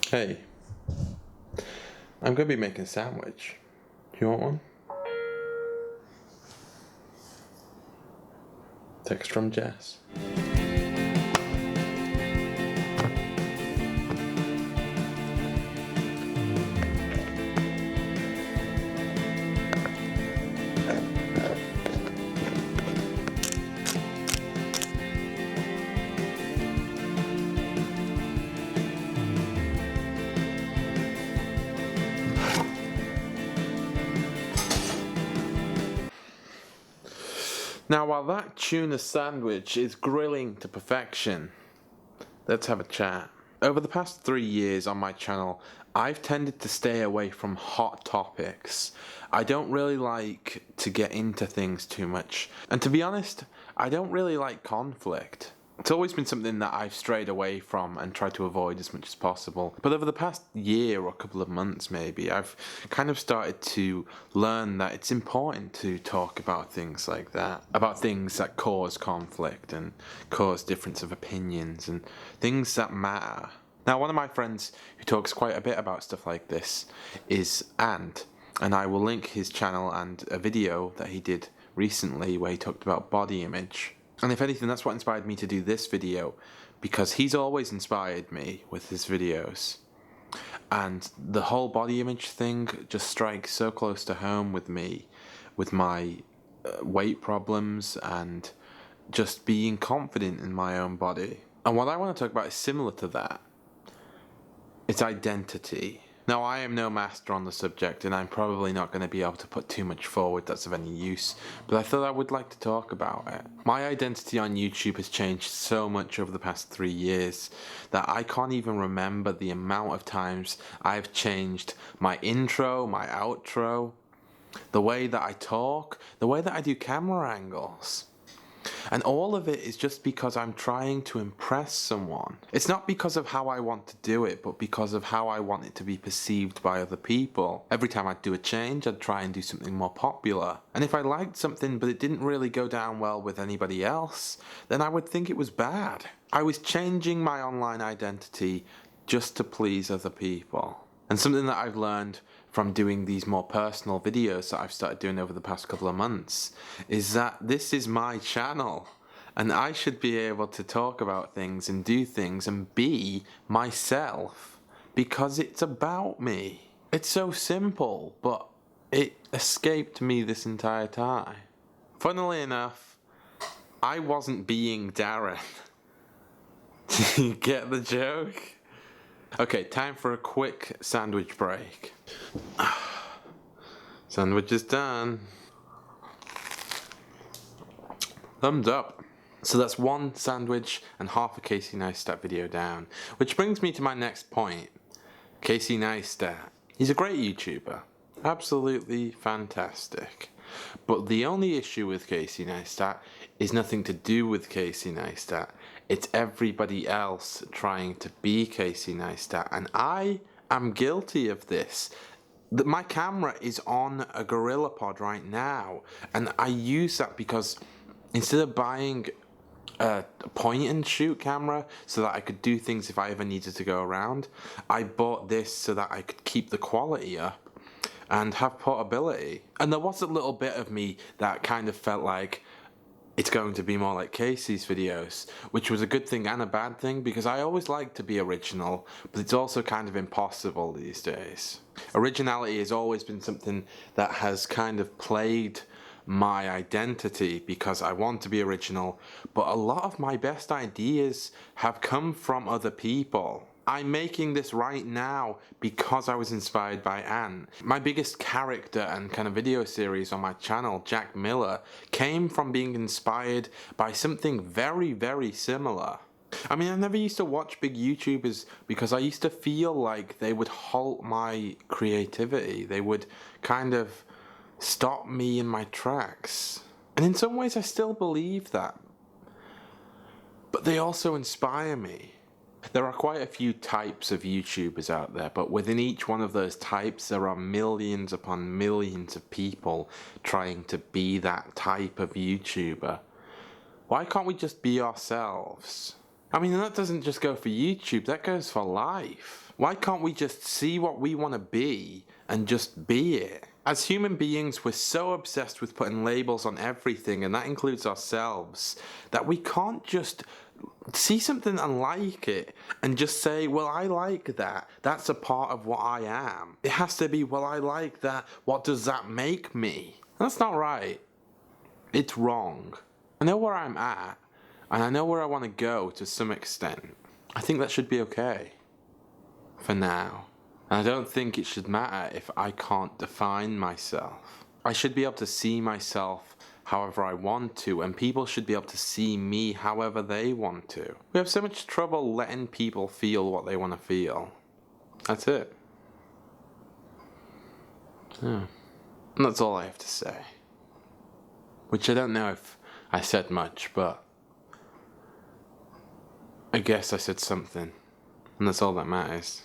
Hey, I'm going to be making a sandwich. Do you want one? Text from Jess. Now, while that tuna sandwich is grilling to perfection, let's have a chat. Over the past 3 years on my channel, I've tended to stay away from hot topics. I don't really like to get into things too much. And to be honest, I don't really like conflict. It's always been something that I've strayed away from and tried to avoid as much as possible. But over the past year or a couple of months maybe, I've kind of started to learn that it's important to talk about things like that. About things that cause conflict and cause difference of opinions and things that matter. Now, one of my friends who talks quite a bit about stuff like this is and I will link his channel and a video that he did recently where he talked about body image. And if anything, that's what inspired me to do this video, because he's always inspired me with his videos. And the whole body image thing just strikes so close to home with me, with my weight problems and just being confident in my own body. And what I want to talk about is similar to that. It's identity. Now, I am no master on the subject, and I'm probably not going to be able to put too much forward that's of any use, but I thought I would like to talk about it. My identity on YouTube has changed so much over the past 3 years that I can't even remember the amount of times I've changed my intro, my outro, the way that I talk, the way that I do camera angles. And all of it is just because I'm trying to impress someone. It's not because of how I want to do it, but because of how I want it to be perceived by other people. Every time I'd do a change, I'd try and do something more popular. And if I liked something but it didn't really go down well with anybody else, then I would think it was bad. I was changing my online identity just to please other people. And something that I've learned from doing these more personal videos that I've started doing over the past couple of months is that this is my channel and I should be able to talk about things and do things and be myself because it's about me. It's so simple, but it escaped me this entire time. Funnily enough, I wasn't being Darren. Do you get the joke? Okay, time for a quick sandwich break. Sandwich is done. Thumbs up. So that's one sandwich and half a Casey Neistat video down. Which brings me to my next point. Casey Neistat. He's a great YouTuber. Absolutely fantastic. But the only issue with Casey Neistat is nothing to do with Casey Neistat. It's everybody else trying to be Casey Neistat. And I am guilty of this. My camera is on a GorillaPod right now. And I use that because instead of buying a point and shoot camera so that I could do things if I ever needed to go around, I bought this so that I could keep the quality up and have portability. And there was a little bit of me that kind of felt like it's going to be more like Casey's videos, which was a good thing and a bad thing because I always like to be original, but it's also kind of impossible these days. Originality has always been something that has kind of plagued my identity because I want to be original, but a lot of my best ideas have come from other people. I'm making this right now because I was inspired by Anne. My biggest character and kind of video series on my channel, Jack Miller, came from being inspired by something very, very similar. I mean, I never used to watch big YouTubers because I used to feel like they would halt my creativity. They would kind of stop me in my tracks. And in some ways I still believe that. But they also inspire me. There are quite a few types of YouTubers out there, but within each one of those types there are millions upon millions of people trying to be that type of YouTuber. Why can't we just be ourselves? I mean, that doesn't just go for YouTube, that goes for life. Why can't we just see what we want to be and just be it? As human beings, we're so obsessed with putting labels on everything, and that includes ourselves, that we can't just see something and like it and just say, well, I like that. That's a part of what I am. It has to be, well, I like that. What does that make me? That's not right. It's wrong. I know where I'm at, and I know where I want to go to some extent. I think that should be okay. For now. And I don't think it should matter if I can't define myself. I should be able to see myself however I want to, and people should be able to see me however they want to. We have so much trouble letting people feel what they want to feel. That's it. Yeah. And that's all I have to say. Which I don't know if I said much, but I guess I said something. And that's all that matters.